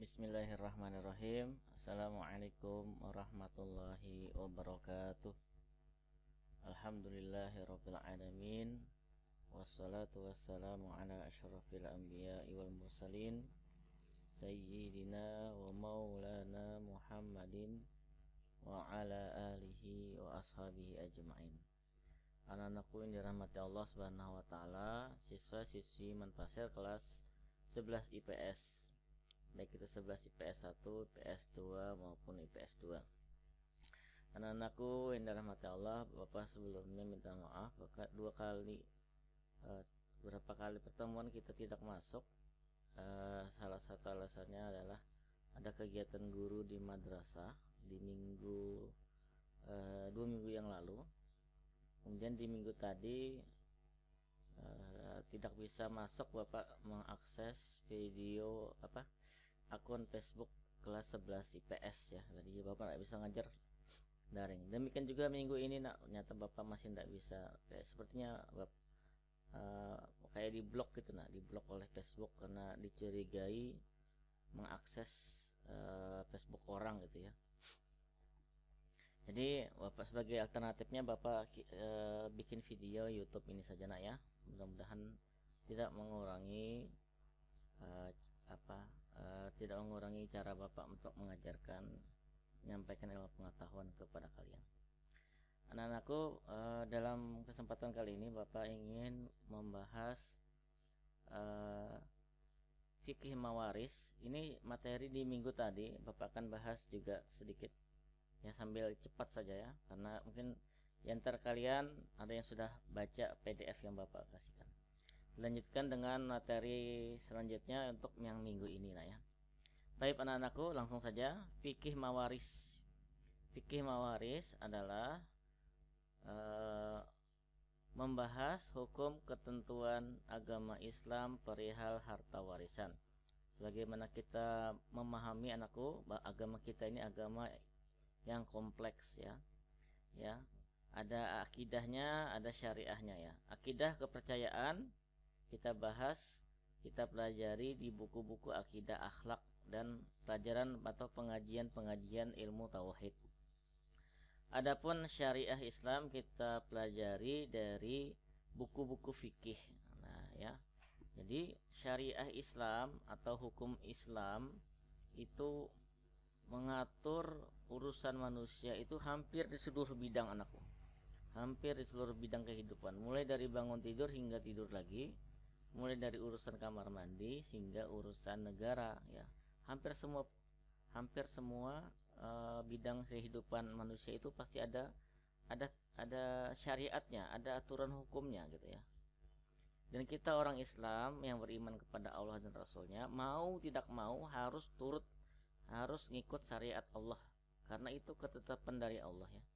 Bismillahirrahmanirrahim. Assalamualaikum warahmatullahi wabarakatuh. Alhamdulillahirabbil alamin. Wassalatu wassalamu ala asyrafil anbiya'i wal mursalin sayyidina wa maulana Muhammadin wa ala alihi wa ashabihi ajma'in. Anak-anakku yang dirahmati Allah Subhanahu wa taala, siswa-siswi Manpasel kelas 11 IPS, baik itu 11 IPS 1, IPS 2 maupun IPS 2. Anak-anakku yang dirahmati Allah, Bapak sebelumnya minta maaf beberapa kali pertemuan kita tidak masuk. Salah satu alasannya adalah ada kegiatan guru di madrasah di minggu 2 minggu yang lalu. Kemudian di minggu tadi tidak bisa masuk, Bapak mengakses video akun Facebook kelas 11 IPS ya. Jadi Bapak tidak bisa ngajar daring. Demikian juga minggu ini ternyata Bapak masih tidak bisa. Sepertinya kayak di blok gitu di blok oleh Facebook karena dicurigai mengakses Facebook orang gitu ya. Jadi Bapak sebagai alternatifnya Bapak bikin video YouTube ini saja ya. Mudah-mudahan tidak mengurangi tidak mengurangi cara Bapak untuk mengajarkan, menyampaikan ilmu pengetahuan kepada kalian. Anak-anakku, dalam kesempatan kali ini Bapak ingin membahas fikih mawaris. Ini materi di minggu tadi, Bapak akan bahas juga sedikit ya, sambil cepat saja ya, karena mungkin di antara kalian ada yang sudah baca PDF yang Bapak kasihkan. Dilanjutkan dengan materi selanjutnya untuk yang minggu ini ya. Baik anak-anakku, langsung saja. Fikih mawaris. Fikih mawaris adalah membahas hukum ketentuan agama Islam perihal harta warisan. Sebagaimana kita memahami anakku, bahwa agama kita ini agama yang kompleks ya. Ada akidahnya, ada syariahnya ya. Akidah kepercayaan kita bahas, kita pelajari di buku-buku akidah, akhlak, dan pelajaran atau pengajian ilmu tauhid. Adapun syariah Islam kita pelajari dari buku-buku fikih. Nah ya, jadi syariah Islam atau hukum Islam itu mengatur urusan manusia itu hampir di seluruh bidang anakku, hampir di seluruh bidang kehidupan, mulai dari bangun tidur hingga tidur lagi, mulai dari urusan kamar mandi hingga urusan negara ya. Hampir semua bidang kehidupan manusia itu pasti ada syariatnya, ada aturan hukumnya gitu ya. Dan kita orang Islam yang beriman kepada Allah dan Rasulnya, mau tidak mau harus ngikut syariat Allah, karena itu ketetapan dari Allah ya.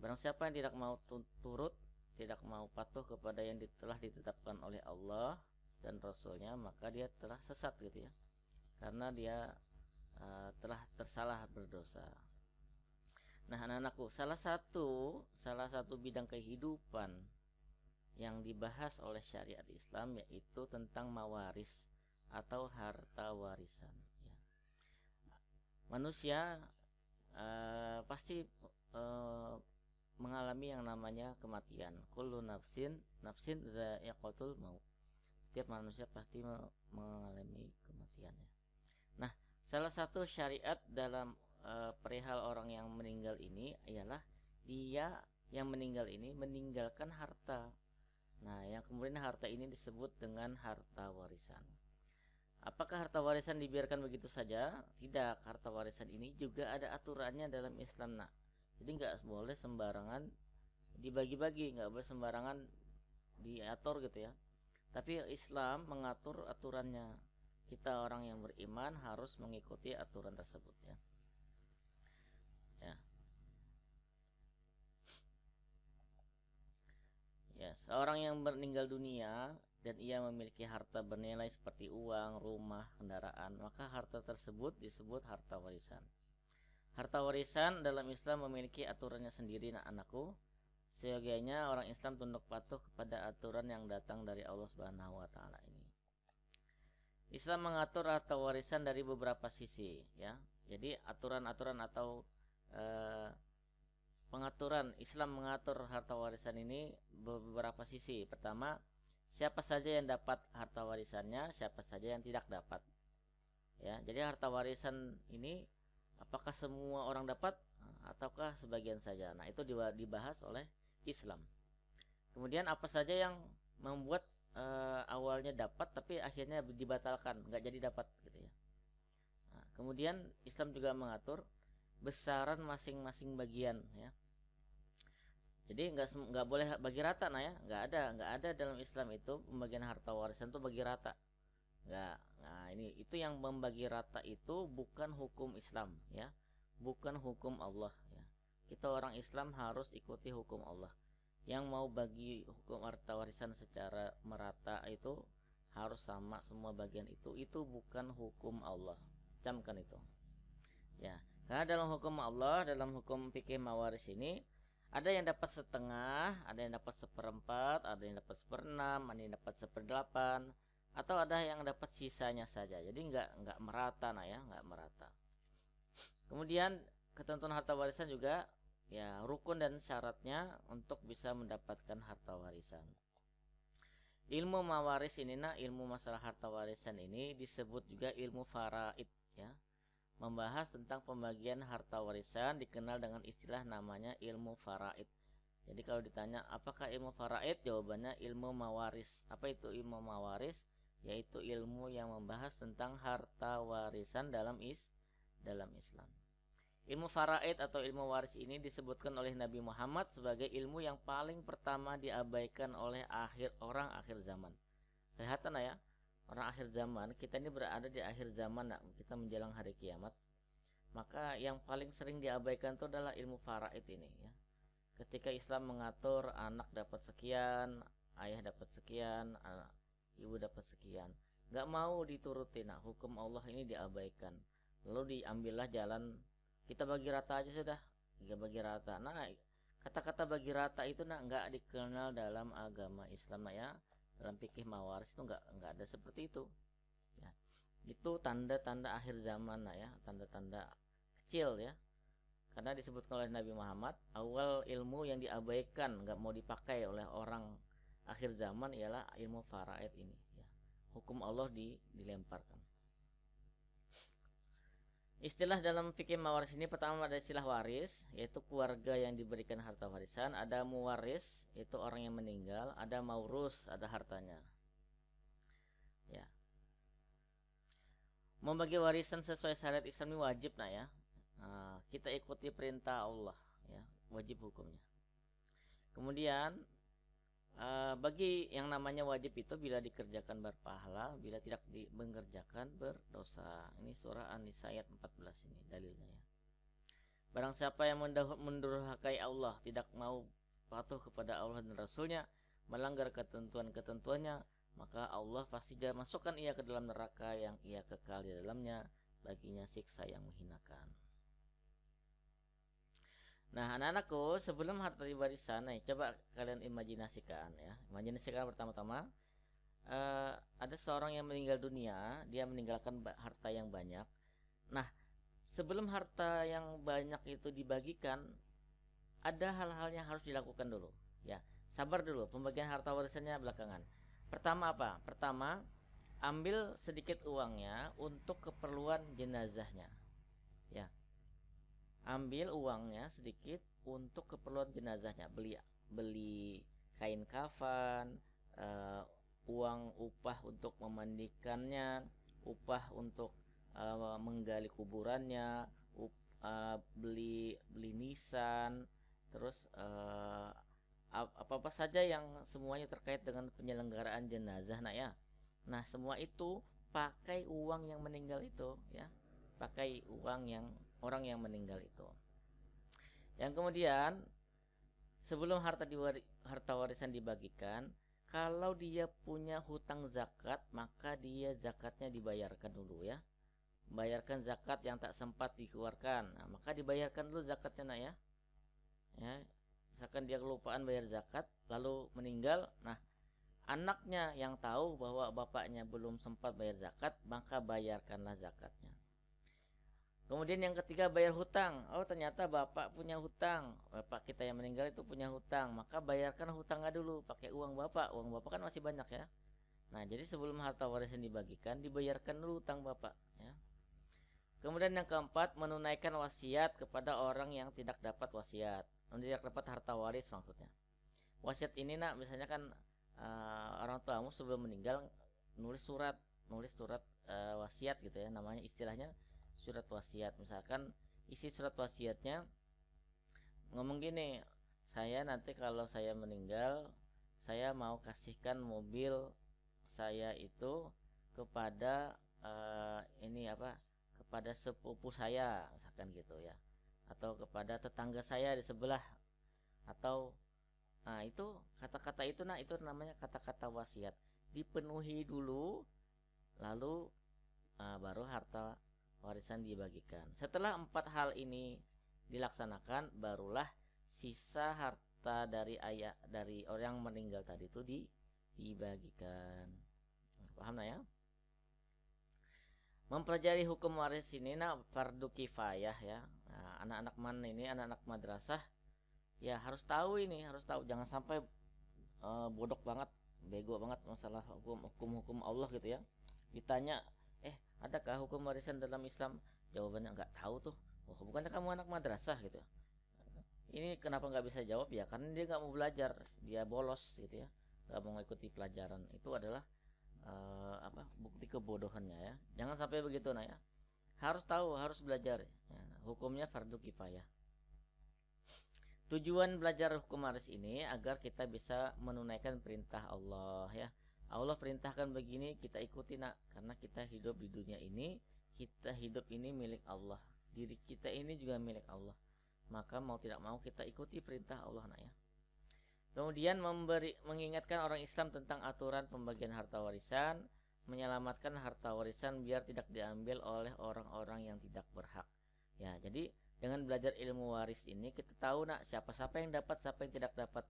Barang siapa yang tidak mau turut, tidak mau patuh kepada yang telah ditetapkan oleh Allah dan Rasulnya, maka dia telah sesat gitu ya, karena dia telah tersalah berdosa. Nah anak-anakku, salah satu bidang kehidupan yang dibahas oleh syariat Islam yaitu tentang mawaris atau harta warisan ya. Manusia pasti mengalami yang namanya kematian. Kullu nafsin dha'iqatul maut. Setiap manusia pasti mengalami kematiannya. Nah, salah satu syariat dalam perihal orang yang meninggal ini ialah dia yang meninggal ini meninggalkan harta. Nah, yang kemudian harta ini disebut dengan harta warisan. Apakah harta warisan dibiarkan begitu saja? Tidak, harta warisan ini juga ada aturannya dalam Islam Jadi nggak boleh sembarangan dibagi-bagi, nggak boleh sembarangan diatur gitu ya. Tapi Islam mengatur aturannya. Kita orang yang beriman harus mengikuti aturan tersebut ya. Ya, seorang yang meninggal dunia dan ia memiliki harta bernilai seperti uang, rumah, kendaraan, maka harta tersebut disebut harta warisan. Harta warisan dalam Islam memiliki aturannya sendiri anakku. Seyogianya orang Islam tunduk patuh kepada aturan yang datang dari Allah Subhanahu wa taala ini. Islam mengatur harta warisan dari beberapa sisi, ya. Jadi aturan-aturan atau eh, pengaturan Islam mengatur harta warisan ini beberapa sisi. Pertama, siapa saja yang dapat harta warisannya, siapa saja yang tidak dapat. Ya, jadi harta warisan ini apakah semua orang dapat ataukah sebagian saja. Nah, itu dibahas oleh Islam. Kemudian apa saja yang membuat awalnya dapat tapi akhirnya dibatalkan, nggak jadi dapat gitu ya. Nah, kemudian Islam juga mengatur besaran masing-masing bagian, ya. Jadi nggak boleh bagi rata, nah ya, nggak ada dalam Islam itu pembagian harta warisan tuh bagi rata, nggak. Nah, ini itu yang membagi rata itu bukan hukum Islam, ya, bukan hukum Allah, ya. Kita orang Islam harus ikuti hukum Allah. Yang mau bagi hukum harta warisan secara merata itu harus sama semua bagian, itu bukan hukum Allah. Camkan itu, ya. Karena dalam hukum Allah, dalam hukum fikih mawaris ini ada yang dapat setengah, ada yang dapat seperempat, ada yang dapat seperenam, ada yang dapat seperdelapan, atau ada yang dapat sisanya saja. Jadi nggak merata, nah ya, nggak merata. Kemudian ketentuan harta warisan juga, ya, rukun dan syaratnya untuk bisa mendapatkan harta warisan. Ilmu mawaris ini, nah, ilmu masalah harta warisan ini disebut juga ilmu faraid, ya. Membahas tentang pembagian harta warisan dikenal dengan istilah namanya ilmu faraid. Jadi kalau ditanya apakah ilmu faraid, jawabannya ilmu mawaris. Apa itu ilmu mawaris? Yaitu ilmu yang membahas tentang harta warisan dalam Islam. Ilmu faraid atau ilmu waris ini disebutkan oleh Nabi Muhammad sebagai ilmu yang paling pertama diabaikan oleh orang akhir zaman. Kelihatan ya, orang akhir zaman, kita ini berada di akhir zaman, kita menjelang hari kiamat. Maka yang paling sering diabaikan itu adalah ilmu faraid ini, ya. Ketika Islam mengatur anak dapat sekian, ayah dapat sekian, ibu dapat sekian, nggak mau dituruti. Nah, hukum Allah ini diabaikan. Lalu diambillah jalan kita bagi rata aja sudah, kita bagi rata. Nah, kata-kata bagi rata itu nggak dikenal dalam agama Islam, ya. Dalam fikih mawaris itu nggak ada seperti itu, ya. Itu tanda-tanda akhir zaman, ya, tanda-tanda kecil, ya. Karena disebutkan oleh Nabi Muhammad, awal ilmu yang diabaikan, nggak mau dipakai oleh orang akhir zaman ialah ilmu faraid ini, ya. Hukum Allah dilemparkan. Istilah dalam fikih mawaris ini, pertama ada istilah waris, yaitu keluarga yang diberikan harta warisan. Ada muwaris, yaitu orang yang meninggal. Ada maurus, ada hartanya, ya. Membagi warisan sesuai syariat Islam ini wajib, ya. Nah, kita ikuti perintah Allah, ya, wajib hukumnya. Kemudian bagi yang namanya wajib itu bila dikerjakan berpahala, bila tidak mengerjakan berdosa. Ini surah An-Nisa ayat 14 ini dalilnya, ya. Barang siapa yang mendurhakai Allah, tidak mau patuh kepada Allah dan Rasulnya, melanggar ketentuan-ketentuannya, maka Allah pasti masukkan ia ke dalam neraka yang ia kekal di dalamnya, baginya siksa yang menghinakan. Nah, anak-anakku, sebelum harta warisan, coba kalian imajinasikan, ya. Imajinasikan pertama-tama ada seorang yang meninggal dunia, dia meninggalkan harta yang banyak. Nah, sebelum harta yang banyak itu dibagikan, ada hal-hal yang harus dilakukan dulu, ya. Sabar dulu, pembagian harta warisannya belakangan. Pertama apa? Pertama, ambil sedikit uangnya untuk keperluan jenazahnya, ya. Ambil uangnya sedikit untuk keperluan jenazahnya, beli kain kafan, uang upah untuk memandikannya, upah untuk menggali kuburannya, beli nisan, terus apa saja yang semuanya terkait dengan penyelenggaraan jenazah, ya. Nah, semua itu pakai uang yang meninggal itu, ya. Pakai uang yang orang yang meninggal itu. Yang kemudian sebelum harta warisan dibagikan, kalau dia punya hutang zakat, maka dia zakatnya dibayarkan dulu, ya. Bayarkan zakat yang tak sempat dikeluarkan. Nah, maka dibayarkan dulu zakatnya, ya. Ya, misalkan dia kelupaan bayar zakat lalu meninggal, nah, anaknya yang tahu bahwa bapaknya belum sempat bayar zakat, maka bayarkanlah zakatnya. Kemudian yang ketiga, bayar hutang. Oh, ternyata bapak punya hutang, bapak kita yang meninggal itu punya hutang, maka bayarkan hutangnya dulu pakai uang bapak. Uang bapak kan masih banyak ya. Nah, jadi sebelum harta warisan dibagikan, dibayarkan dulu hutang bapak ya. Kemudian yang keempat, menunaikan wasiat kepada orang yang tidak dapat wasiat, tidak dapat harta waris maksudnya. Wasiat ini nak, misalnya kan orang tuamu sebelum meninggal nulis surat wasiat gitu ya, namanya istilahnya surat wasiat. Misalkan isi surat wasiatnya ngomong gini, saya nanti kalau saya meninggal, saya mau kasihkan mobil saya itu kepada kepada sepupu saya misalkan gitu ya, atau kepada tetangga saya di sebelah, atau itu kata-kata itu itu namanya kata-kata wasiat. Dipenuhi dulu, lalu baru harta warisan dibagikan. Setelah 4 hal ini dilaksanakan, barulah sisa harta dari orang meninggal tadi itu dibagikan. Paham ya? Mempelajari hukum waris ini fardu kifayah ya. Anak-anak anak-anak madrasah ya harus tahu ini, harus tahu. Jangan sampai bodoh banget, bego banget masalah hukum Allah gitu ya. Ditanya, adakah hukum warisan dalam Islam? Jawabannya nggak tahu tuh. Oh, bukannya kamu anak madrasah gitu. Ini kenapa nggak bisa jawab ya? Karena dia nggak mau belajar, dia bolos gitu ya, nggak mau ngikuti pelajaran. Itu adalah bukti kebodohannya ya. Jangan sampai begitu ya. Harus tahu, harus belajar. Ya, hukumnya fardu kifayah. Tujuan belajar hukum waris ini agar kita bisa menunaikan perintah Allah ya. Allah perintahkan begini, kita ikuti karena kita hidup di dunia ini, kita hidup ini milik Allah, diri kita ini juga milik Allah, maka mau tidak mau kita ikuti perintah Allah ya. Kemudian mengingatkan orang Islam tentang aturan pembagian harta warisan, menyelamatkan harta warisan biar tidak diambil oleh orang-orang yang tidak berhak ya. Jadi dengan belajar ilmu waris ini kita tahu siapa yang dapat, siapa yang tidak dapat.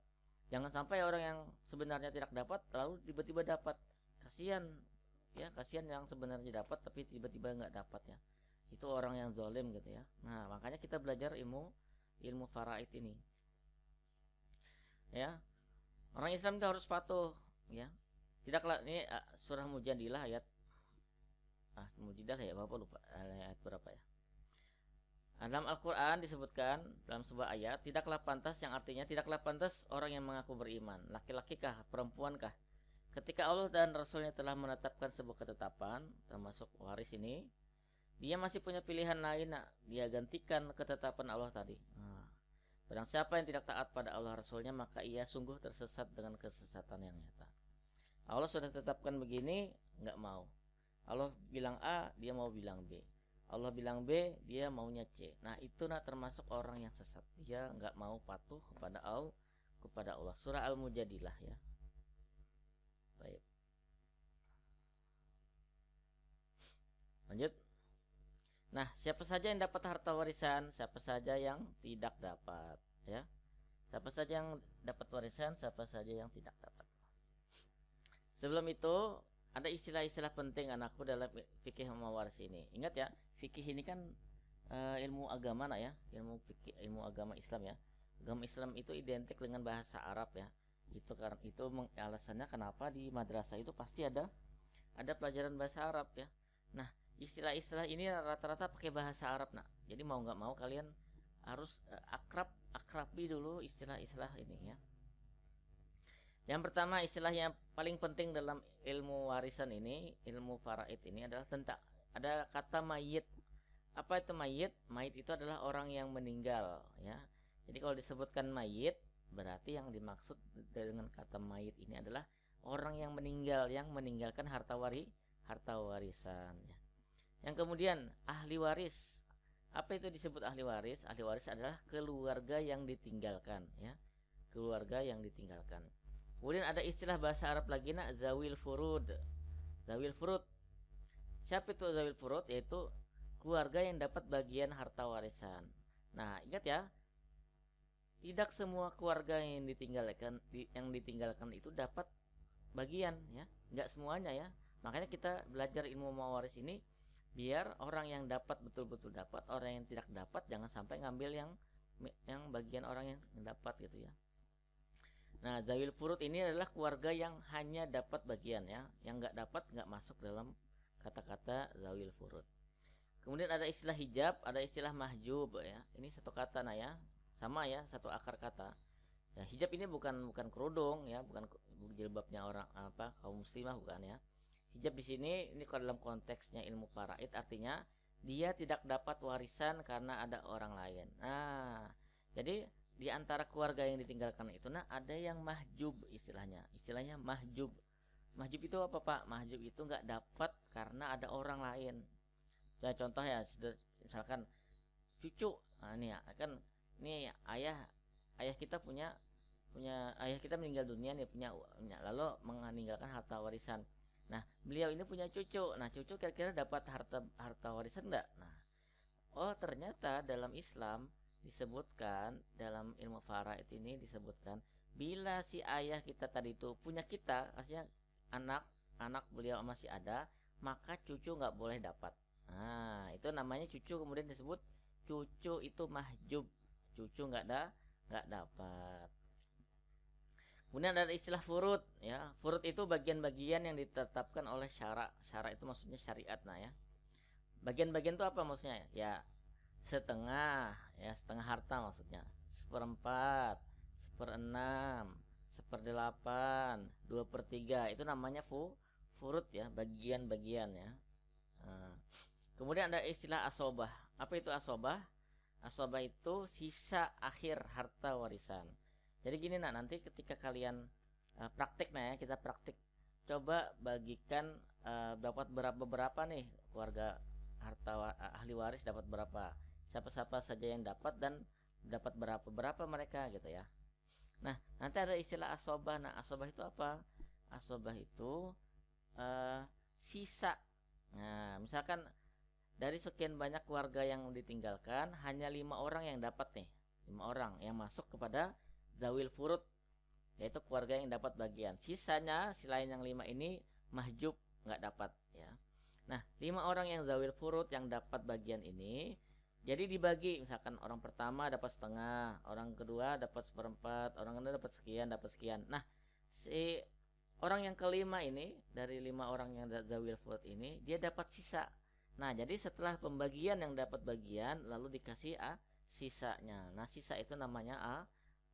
Jangan sampai orang yang sebenarnya tidak dapat lalu tiba-tiba dapat. Kasihan ya, kasihan yang sebenarnya dapat tapi tiba-tiba nggak dapat ya. Itu orang yang zalim gitu ya. Nah, makanya kita belajar ilmu faraid ini. Ya. Orang Islam itu harus patuh ya. Tidaklah ini surah Mujadilah ayat Mujadilah ya, Bapak lupa ayat berapa ya. Dalam Al-Quran disebutkan dalam sebuah ayat, tidaklah pantas, yang artinya tidaklah pantas orang yang mengaku beriman, laki-laki kah, perempuan kah, ketika Allah dan Rasulnya telah menetapkan sebuah ketetapan, termasuk waris ini, dia masih punya pilihan lain dia gantikan ketetapan Allah tadi. Barang siapa yang tidak taat pada Allah Rasulnya, maka ia sungguh tersesat dengan kesesatan yang nyata. Allah sudah tetapkan begini, nggak mau. Allah bilang A, dia mau bilang B. Allah bilang B, dia maunya C. Nah, itu termasuk orang yang sesat. Dia nggak mau patuh kepada Allah. Surah Al-Mujadilah ya. Baik. Lanjut. Nah, siapa saja yang dapat harta warisan, siapa saja yang tidak dapat ya. Siapa saja yang dapat warisan, siapa saja yang tidak dapat. Sebelum itu ada istilah-istilah penting anakku dalam fikih mawaris ini. Ingat ya, fikih ini kan ilmu agama ya, ilmu agama Islam ya. Agama Islam itu identik dengan bahasa Arab ya. Itu karena itu alasannya kenapa di madrasah itu pasti ada pelajaran bahasa Arab ya. Nah, istilah-istilah ini rata-rata pakai bahasa Arab Jadi mau nggak mau kalian harus akrabi dulu istilah-istilah ini ya. Yang pertama, istilah yang paling penting dalam ilmu warisan ini, ilmu faraid ini adalah tentang ada kata mayit. Apa itu mayit? Mayit itu adalah orang yang meninggal ya. Jadi kalau disebutkan mayit, berarti yang dimaksud dengan kata mayit ini adalah orang yang meninggal, yang meninggalkan harta warisan ya. Yang kemudian ahli waris. Apa itu disebut ahli waris? Ahli waris adalah keluarga yang ditinggalkan ya. Keluarga yang ditinggalkan. Kemudian ada istilah bahasa Arab lagi zawil furud. Zawil furud. Siapa itu zawil furud? Yaitu keluarga yang dapat bagian harta warisan. Nah, ingat ya, tidak semua keluarga yang ditinggalkan itu dapat bagian ya, nggak semuanya ya. Makanya kita belajar ilmu mawaris ini biar orang yang dapat betul-betul dapat, orang yang tidak dapat jangan sampai ngambil yang bagian orang yang dapat gitu ya. Nah, zawil furud ini adalah keluarga yang hanya dapat bagian ya, yang nggak dapat nggak masuk dalam kata-kata zawil furud. Kemudian ada istilah hijab, ada istilah mahjub ya. Ini satu kata nah ya, sama ya, satu akar kata. Ya, hijab ini bukan kerudung ya, bukan jilbabnya orang apa kaum muslimah, bukan ya. Hijab di sini ini kalau dalam konteksnya ilmu faraid artinya dia tidak dapat warisan karena ada orang lain. Nah, jadi di antara keluarga yang ditinggalkan itu nah ada yang mahjub istilahnya. Istilahnya mahjub. Mahjub itu apa Pak? Mahjub itu nggak dapat karena ada orang lain. Ya, contoh ya, misalkan cucu. Nah, ini ya kan ini ayah kita punya ayah kita meninggal dunia nih, punya lalu meninggalkan harta warisan. Nah, beliau ini punya cucu. Nah, cucu kira-kira dapat harta warisan enggak? Nah, oh ternyata dalam Islam disebutkan, dalam ilmu faraid ini disebutkan bila si ayah kita tadi itu punya kita, artinya anak beliau masih ada, maka cucu nggak boleh dapat. Nah, itu namanya cucu, kemudian disebut cucu itu mahjub. Cucu nggak dapat. Kemudian ada istilah furud ya. Furud itu bagian-bagian yang ditetapkan oleh syara. Syara itu maksudnya syariat nah ya. Bagian-bagian itu apa maksudnya? Ya setengah ya, setengah harta maksudnya. Seperempat, seperenam, seperdelapan, 2/3 itu namanya furud ya, bagian-bagian ya. Nah, kemudian ada istilah asobah. Apa itu asobah? Asobah itu sisa akhir harta warisan. Jadi gini nak, nanti ketika kalian praktik nah ya, kita praktik, coba bagikan dapat berapa nih keluarga ahli waris dapat berapa, siapa-siapa saja yang dapat dan dapat berapa mereka gitu ya. Nah, nanti ada istilah asobah. Nah, asobah itu apa? Asobah itu sisa. Nah, misalkan dari sekian banyak keluarga yang ditinggalkan hanya 5 orang yang dapat nih, 5 orang yang masuk kepada zawil furud, yaitu keluarga yang dapat bagian. Sisanya selain yang 5 ini mahjub, nggak dapat ya. Nah, 5 orang yang zawil furud yang dapat bagian ini jadi dibagi, misalkan orang pertama dapat setengah, orang kedua dapat seperempat, orang kedua dapat sekian. Nah, si orang yang kelima ini dari 5 orang yang zawil furud ini dia dapat sisa. Nah, jadi setelah pembagian yang dapat bagian lalu dikasih sisanya. Nah, sisa itu namanya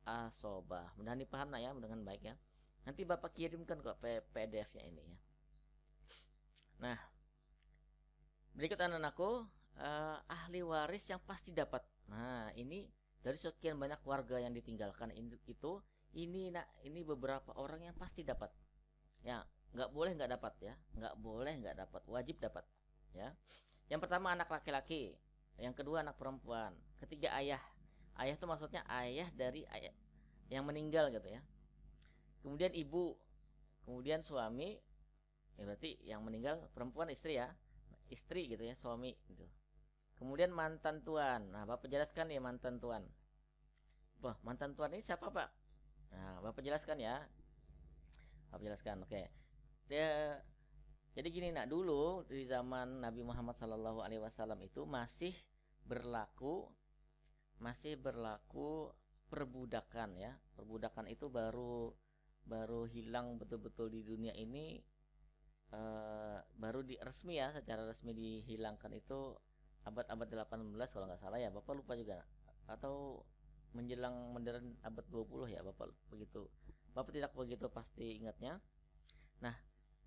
asobah. Mudah dipaham ya dengan baik ya. Nanti Bapak kirimkan kok PDF-nya ini ya. Nah, berikut anak-anakku, ahli waris yang pasti dapat. Nah, ini dari sekian banyak keluarga yang ditinggalkan itu ini beberapa orang yang pasti dapat. Ya, nggak boleh nggak dapat ya. Nggak boleh nggak dapat, wajib dapat ya. Yang pertama anak laki-laki, yang kedua anak perempuan, ketiga ayah. Ayah itu maksudnya ayah dari ayah yang meninggal gitu ya. Kemudian ibu, kemudian suami, ya berarti yang meninggal perempuan istri ya, istri gitu ya, suami gitu. Kemudian mantan tuan. Nah, Bapak jelaskan ya mantan tuan. Wah, mantan tuan ini siapa Pak? Nah, Bapak jelaskan ya. Bapak jelaskan, oke. Jadi gini nak, dulu di zaman Nabi Muhammad SAW itu masih berlaku perbudakan ya. Perbudakan itu baru hilang betul-betul di dunia ini, baru resmi ya, secara resmi dihilangkan itu abad 18 kalau nggak salah ya. Bapak lupa juga, atau menjelang modern abad 20 ya, Bapak tidak begitu pasti ingatnya. Nah,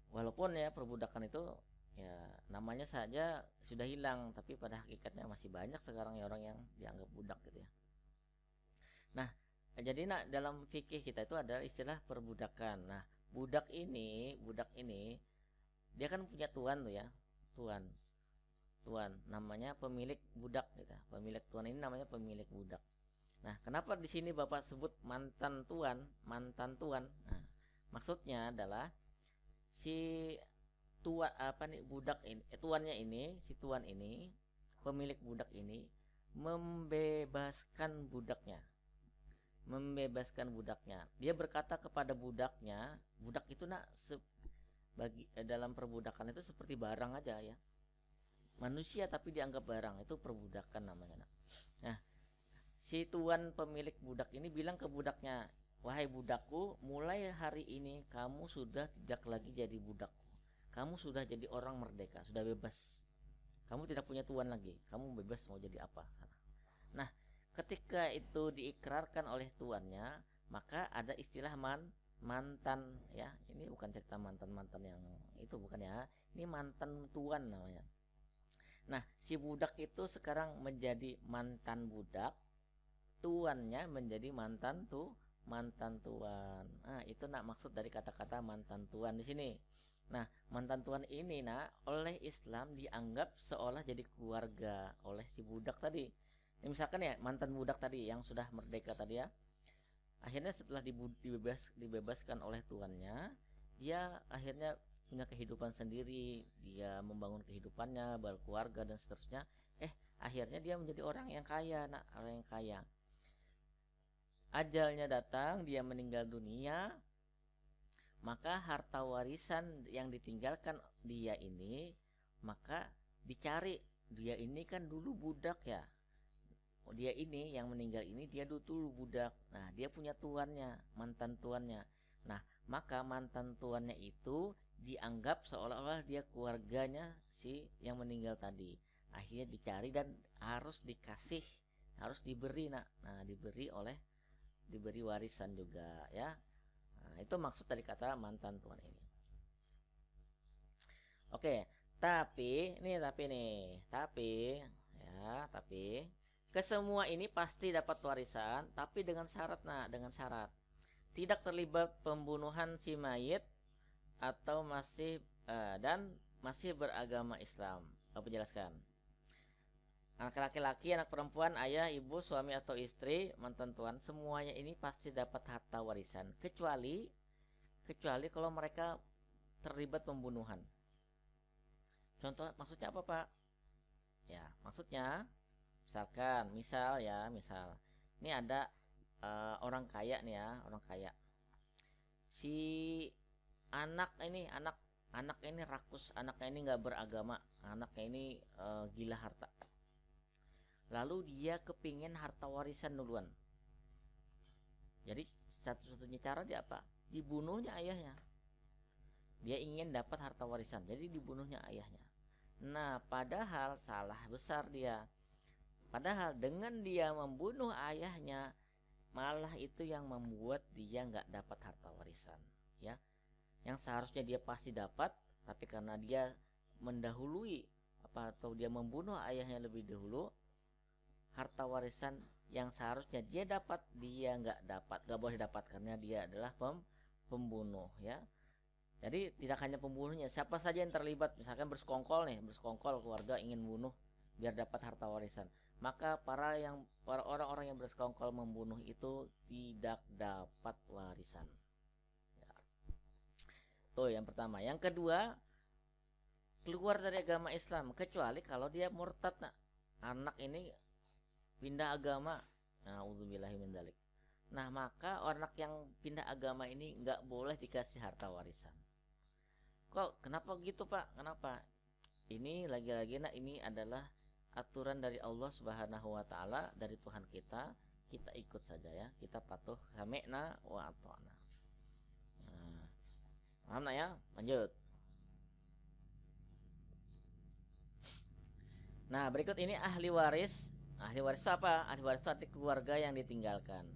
walaupun ya perbudakan itu ya namanya saja sudah hilang, tapi pada hakikatnya masih banyak sekarang ya orang yang dianggap budak gitu ya. Nah, jadi dalam fikih kita itu ada istilah perbudakan. Nah, budak ini dia kan punya tuan tuh ya, tuan namanya pemilik budak gitu. Pemilik tuan ini namanya pemilik budak. Nah, kenapa di sini Bapak sebut mantan tuan? Nah, maksudnya adalah si budak ini, tuannya ini, si tuan ini, pemilik budak ini membebaskan budaknya. membebaskan budaknya. Dia berkata kepada budaknya, budak itu nak dalam perbudakan itu seperti barang aja ya, manusia tapi dianggap barang, itu perbudakan namanya. Nah, si tuan pemilik budak ini bilang ke budaknya, wahai budakku, mulai hari ini kamu sudah tidak lagi jadi budakku, kamu sudah jadi orang merdeka, sudah bebas, kamu tidak punya tuan lagi, kamu bebas mau jadi apa sana. Nah, ketika itu diikrarkan oleh tuannya, maka ada istilah mantan ya. Ini bukan cerita mantan yang itu, bukan ya, ini mantan tuan namanya. Nah, si budak itu sekarang menjadi mantan budak, tuannya menjadi mantan tuan. Nah, itu nak maksud dari kata-kata mantan tuan di sini. Nah, mantan tuan ini oleh Islam dianggap seolah jadi keluarga oleh si budak tadi. Ini misalkan ya, mantan budak tadi yang sudah merdeka tadi ya, akhirnya setelah dibebaskan oleh tuannya, dia akhirnya punya kehidupan sendiri, dia membangun kehidupannya, berkeluarga dan seterusnya. Akhirnya dia menjadi orang yang kaya, orang yang kaya. Ajalnya datang, dia meninggal dunia, maka harta warisan yang ditinggalkan dia ini, maka dicari. Dia ini kan dulu budak ya, dia ini yang meninggal ini, dia dulu budak. Nah, dia punya tuannya, mantan tuannya. Nah, maka mantan tuannya itu dianggap seolah-olah dia keluarganya si yang meninggal tadi. Akhirnya dicari dan harus dikasih, harus diberi diberi warisan juga ya. Nah, itu maksud dari kata mantan tuan ini. Oke, tapi kesemua ini pasti dapat warisan, tapi dengan syarat tidak terlibat pembunuhan si mayit atau masih beragama Islam. Aku jelaskan. Anak laki-laki, anak perempuan, ayah, ibu, suami atau istri, mantan tuan, semuanya ini pasti dapat harta warisan, kecuali kalau mereka terlibat pembunuhan. Contoh maksudnya apa, Pak? Ya, maksudnya misal ini ada orang kaya nih ya, orang kaya. Si anak ini rakus, anaknya ini nggak beragama, anaknya ini gila harta. Lalu dia kepingin harta warisan duluan. Jadi satu-satunya cara dia apa? Dibunuhnya ayahnya. Dia ingin dapat harta warisan, jadi dibunuhnya ayahnya. Nah, padahal salah besar dia. Padahal dengan dia membunuh ayahnya, malah itu yang membuat dia nggak dapat harta warisan, ya. Yang seharusnya dia pasti dapat, tapi karena dia mendahului atau dia membunuh ayahnya lebih dahulu, harta warisan yang seharusnya dia dapat, dia nggak boleh dapat karena dia adalah pembunuh, ya. Jadi tidak hanya pembunuhnya, siapa saja yang terlibat, misalkan bersekongkol keluarga ingin bunuh biar dapat harta warisan, maka para orang-orang yang bersekongkol membunuh itu tidak dapat warisan. Ya. Tuh yang pertama. Yang kedua, keluar dari agama Islam kecuali kalau dia murtad. Anak ini pindah agama. Nauzubillahi min dzalik. Nah, maka anak yang pindah agama ini nggak boleh dikasih harta warisan. Kok kenapa gitu, Pak? Kenapa? Ini lagi-lagi ini adalah aturan dari Allah Subhanahu wa taala, dari Tuhan kita ikut saja ya. Kita patuh, sami'na wa ata'na. Paham ya? Lanjut. Nah, berikut ini ahli waris. Ahli waris itu apa? Ahli waris itu arti keluarga yang ditinggalkan.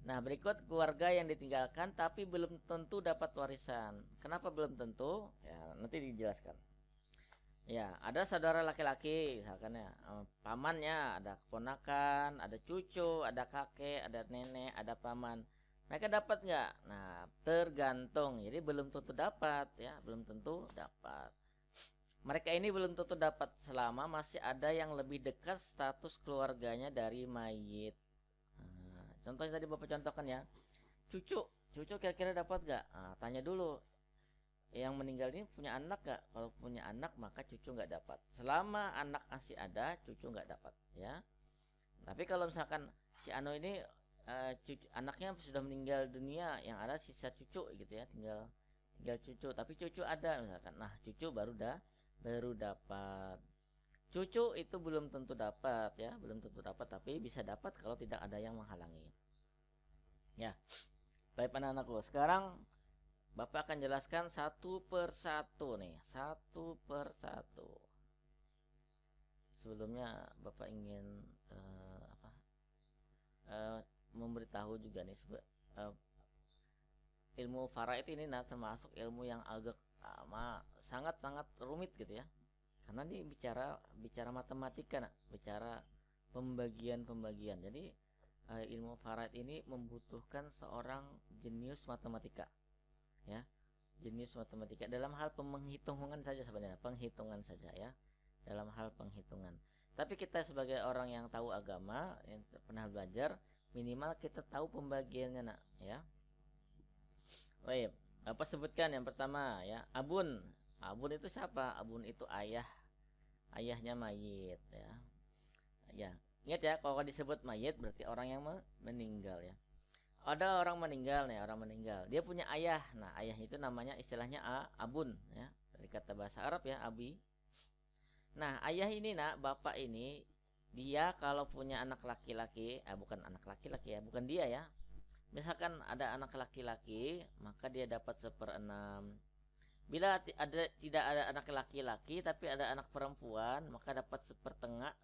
Nah, berikut keluarga yang ditinggalkan tapi belum tentu dapat warisan. Kenapa belum tentu? Ya, nanti dijelaskan. Ya, ada saudara laki-laki, misalkan ya, pamannya, ada keponakan, ada cucu, ada kakek, ada nenek, ada paman. Mereka dapat nggak? Nah, tergantung. Jadi belum tentu dapat, ya, belum tentu dapat. Mereka ini belum tentu dapat selama masih ada yang lebih dekat status keluarganya dari mayit. Contohnya tadi Bapak contohkan ya, cucu kira-kira dapat gak? Tanya dulu, yang meninggal ini punya anak gak? Kalau punya anak maka cucu gak dapat. Selama anak masih ada, cucu gak dapat ya. Tapi kalau misalkan si Ano ini cucu anaknya sudah meninggal dunia, yang ada sisa cucu gitu ya, tinggal tinggal cucu, tapi cucu ada misalkan. Nah, cucu baru dapat. Cucu itu belum tentu dapat ya, belum tentu dapat, tapi bisa dapat kalau tidak ada yang menghalangi. Ya, baik anak-anakku. Sekarang Bapak akan jelaskan satu persatu nih, satu persatu. Sebelumnya Bapak ingin memberitahu juga nih, ilmu faraid ini termasuk ilmu yang agak sangat-sangat rumit gitu ya. Karena ini bicara matematika, bicara pembagian-pembagian. Jadi ilmu faraid ini membutuhkan seorang jenius matematika. Ya, jenius matematika dalam hal penghitungan saja sebenarnya, penghitungan saja ya, dalam hal penghitungan. Tapi kita sebagai orang yang tahu agama, yang pernah belajar, minimal kita tahu pembagiannya nak ya. Baik, Bapak sebutkan yang pertama ya, abun. Abun itu siapa? Abun itu ayahnya mayit ya. Ya, ingat ya, kalau disebut mayit berarti orang yang meninggal ya. Ada orang meninggal nih, orang meninggal. Dia punya ayah. Nah, ayah itu namanya istilahnya abun ya. Dari kata bahasa Arab ya, abi. Nah, ayah ini bapak ini, dia kalau punya anak laki-laki, bukan anak laki-laki ya, bukan dia ya. Misalkan ada anak laki-laki, maka dia dapat 1/6. Bila tidak ada anak laki-laki tapi ada anak perempuan, maka dapat 1/4,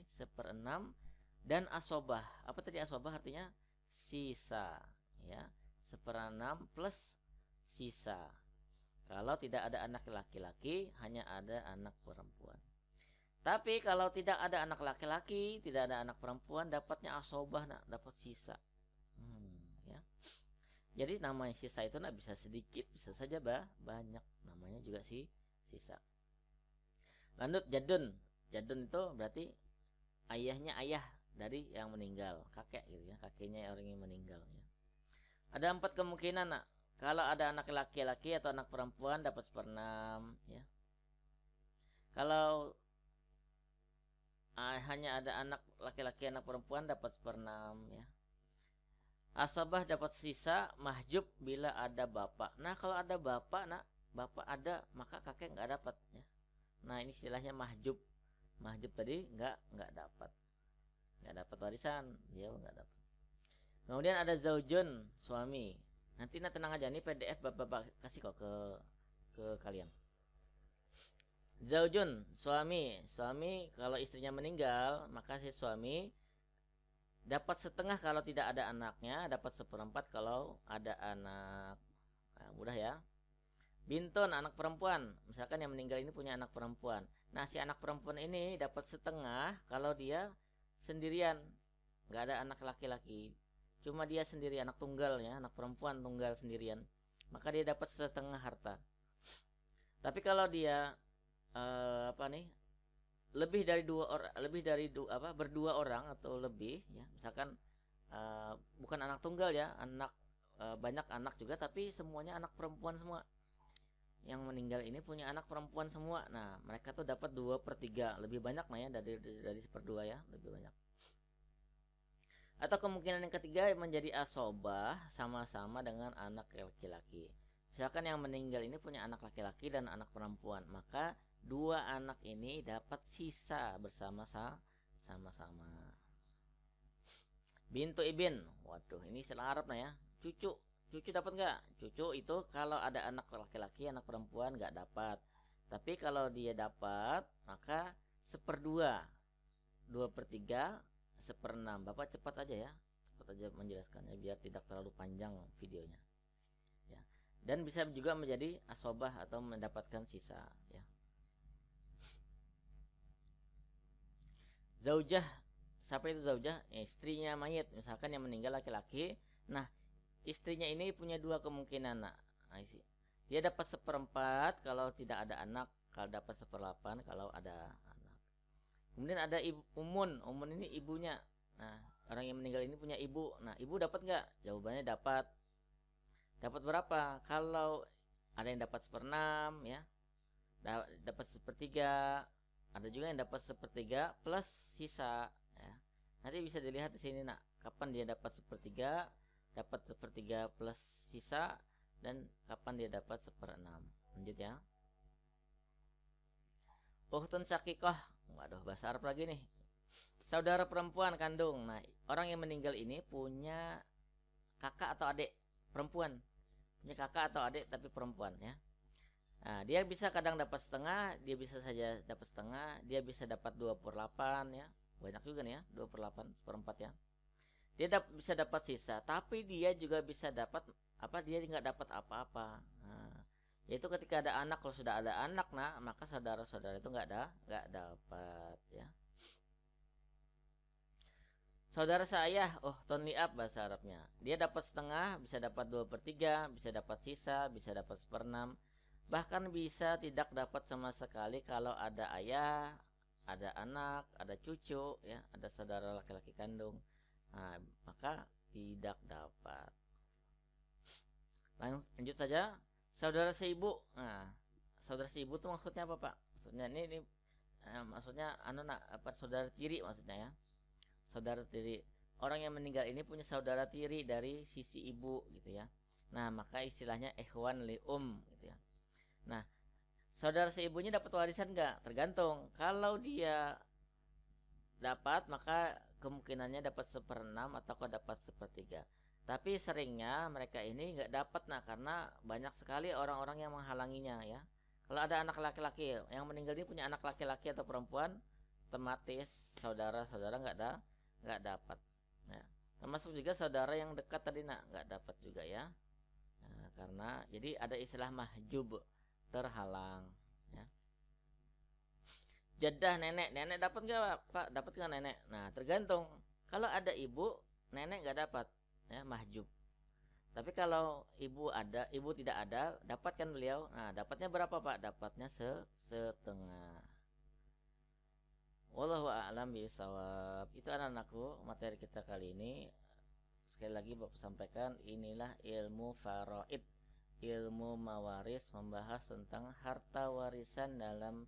1/6 dan asobah. Apa tadi asobah artinya? Sisa ya, 1/6 plus sisa. Kalau tidak ada anak laki-laki, hanya ada anak perempuan. Tapi kalau tidak ada anak laki-laki, tidak ada anak perempuan, dapatnya asobah, dapat sisa. Ya. Jadi namanya sisa itu bisa sedikit, bisa saja banyak, namanya juga sisa. Lanjut jadun. Jadun itu berarti ayahnya ayah dari yang meninggal, kakek gitu ya, kakeknya orang yang meninggal ya. Ada 4 kemungkinan nak. Kalau ada anak laki-laki atau anak perempuan dapat 1/6 ya. Kalau hanya ada anak laki-laki anak perempuan dapat 1/6 ya. Asabah dapat sisa, mahjub bila ada bapak. Nah, kalau ada bapak bapak ada, maka kakek nggak dapat ya. Nah, ini istilahnya mahjub. Mahjub tadi nggak dapat. Nggak dapat warisan, dia nggak dapat. Kemudian ada zaujun, suami. Nanti tenang aja, nih PDF bapak kasih kok ke kalian. Zaujun, suami. Suami kalau istrinya meninggal, maka si suami dapat setengah kalau tidak ada anaknya, dapat 1/4 kalau ada anak. Nah, mudah ya. Bintun, anak perempuan. Misalkan yang meninggal ini punya anak perempuan. Nah, si anak perempuan ini dapat setengah kalau dia sendirian, nggak ada anak laki-laki, cuma dia sendiri, anak tunggal ya, anak perempuan tunggal sendirian, maka dia dapat setengah harta. Tapi kalau dia lebih dari berdua orang atau lebih ya, misalkan bukan anak tunggal ya, anak banyak anak juga, tapi semuanya anak perempuan semua. Yang meninggal ini punya anak perempuan semua. Nah, mereka tuh dapat 2/3, lebih banyak ya dari 1/2 ya, lebih banyak. Atau kemungkinan yang ketiga menjadi asobah, sama-sama dengan anak laki-laki. Misalkan yang meninggal ini punya anak laki-laki dan anak perempuan, maka 2 anak ini dapat sisa sama-sama. Bintu ibin, waduh ini istilah Arab ya, cucu. Cucu dapat nggak? Cucu itu kalau ada anak laki-laki, anak perempuan nggak dapat. Tapi kalau dia dapat, maka 1/2, 2/3, 1/6. Bapak cepat aja ya, cepat aja menjelaskannya biar tidak terlalu panjang videonya. Ya. Dan bisa juga menjadi asobah atau mendapatkan sisa. Ya. Zaujah, siapa itu zaujah? Istrinya mayit, misalkan yang meninggal laki-laki. Nah, istrinya ini punya 2 kemungkinan nak. Dia dapat 1/4 kalau tidak ada anak, kalau dapat 1/8 kalau ada anak. Kemudian ada umun ini ibunya. Nah, orang yang meninggal ini punya ibu. Nah, ibu dapat nggak? Jawabannya dapat. Dapat berapa? Kalau ada yang dapat 1/6 ya, dapat 1/3. Ada juga yang dapat 1/3 plus sisa ya. Nanti bisa dilihat di sini nak, kapan dia dapat sepertiga plus sisa, dan kapan dia dapat 1/6. Lanjut ya. Ukhtun syakikoh, waduh bahasa Arab lagi nih, saudara perempuan kandung. Nah, orang yang meninggal ini punya kakak atau adik perempuan, punya kakak atau adik tapi perempuan ya. Nah, dia bisa kadang dapat setengah, dia bisa saja dapat setengah, dia bisa dapat 2/8 ya. Banyak juga nih ya, 2/8, 1/4 ya. Dia bisa dapat sisa, tapi dia juga bisa dapat apa? Dia nggak dapat apa-apa. Nah, yaitu ketika ada anak, kalau sudah ada anak, nah maka saudara-saudara itu nggak dapat ya. Saudara saya, tonliab bahasa Arabnya. Dia dapat setengah, bisa dapat 2/3, bisa dapat sisa, bisa dapat 1/6. Bahkan bisa tidak dapat sama sekali kalau ada ayah, ada anak, ada cucu, ya, ada saudara laki-laki kandung. Nah, maka tidak dapat. Lanjut saja, saudara seibu. Nah, saudara seibu itu maksudnya apa, Pak? Maksudnya ini maksudnya apa, saudara tiri maksudnya ya. Saudara tiri. Orang yang meninggal ini punya saudara tiri dari sisi ibu gitu ya. Nah, maka istilahnya ikhwan li gitu ya. Nah, saudara seibunya dapat warisan nggak? Tergantung. Kalau dia dapat, maka kemungkinannya dapat 1/6 atau dapat 1/3. Tapi seringnya mereka ini nggak dapat, nah, karena banyak sekali orang-orang yang menghalanginya ya. Kalau ada anak laki-laki yang meninggal ini punya anak laki-laki atau perempuan, otomatis saudara-saudara nggak dapat. Nah, termasuk juga saudara yang dekat tadi nggak dapat juga ya. Nah, karena jadi ada istilah mahjub, terhalang ya. Jadah nenek dapat nggak, Pak? Dapat nggak nenek? Nah, tergantung. Kalau ada ibu, nenek nggak dapat ya, mahjub. Tapi kalau ibu tidak ada, dapat kan beliau. Nah, dapatnya berapa, Pak? Dapatnya setengah. Wallahu a'lam bishawab. Itu anak-anakku materi kita kali ini. Sekali lagi Bapak sampaikan, inilah ilmu faraid, ilmu mawaris, membahas tentang harta warisan dalam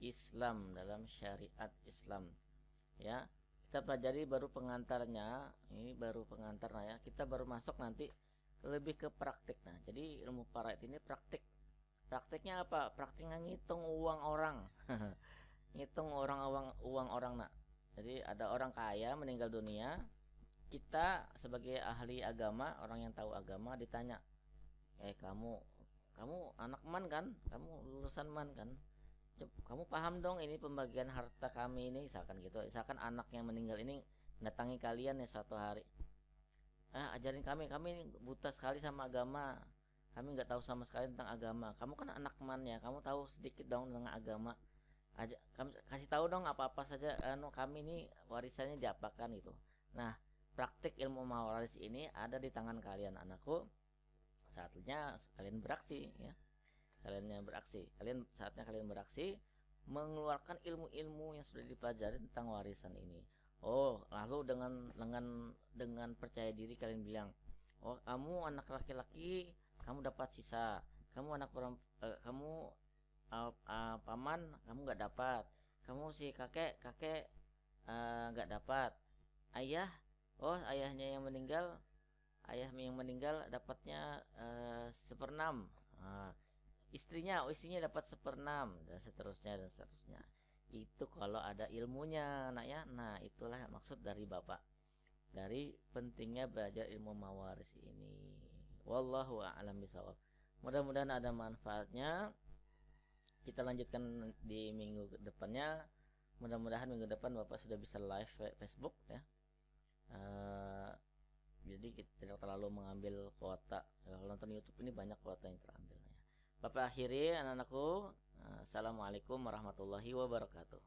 Islam, dalam syariat Islam ya. Kita pelajari baru pengantarnya, ini baru pengantarnya ya. Kita baru masuk nanti lebih ke praktik. Nah, jadi ilmu faraid ini praktiknya apa? Praktiknya ngitung uang orang. Ngitung uang orang nak. Jadi ada orang kaya meninggal dunia, kita sebagai ahli agama, orang yang tahu agama, ditanya, kamu anak man kan, kamu lulusan man kan, kamu paham dong ini pembagian harta kami ini, misalkan gitu. Misalkan anak yang meninggal ini datangi kalian ya suatu hari, ajarin kami buta sekali sama agama, kami nggak tahu sama sekali tentang agama. Kamu kan anak man ya, kamu tahu sedikit dong tentang agama, kasih tahu dong apa-apa saja kami ini warisannya diapakan gitu. Nah, praktik ilmu mawaris ini ada di tangan kalian anakku. Saatnya kalian beraksi ya. Saatnya kalian beraksi mengeluarkan ilmu-ilmu yang sudah dipelajari tentang warisan ini. Lalu dengan percaya diri kalian bilang, kamu anak laki-laki, kamu dapat sisa. Kamu anak kamu paman, kamu nggak dapat. Kamu si kakek nggak dapat. Ayah, ayahnya yang meninggal, dapatnya 1/6. Istrinya dapat 1/6, dan seterusnya. Itu kalau ada ilmunya nak ya. Nah, itulah maksud dari Bapak, dari pentingnya belajar ilmu mawaris ini. Wallahu a'lam bishawab. Mudah-mudahan ada manfaatnya. Kita lanjutkan di minggu depannya. Mudah-mudahan minggu depan Bapak sudah bisa live Facebook ya. Jadi kita tidak terlalu mengambil kuota. Kalau nonton YouTube ini banyak kuota yang terambil. Bapak akhiri anak-anakku. Assalamualaikum warahmatullahi wabarakatuh.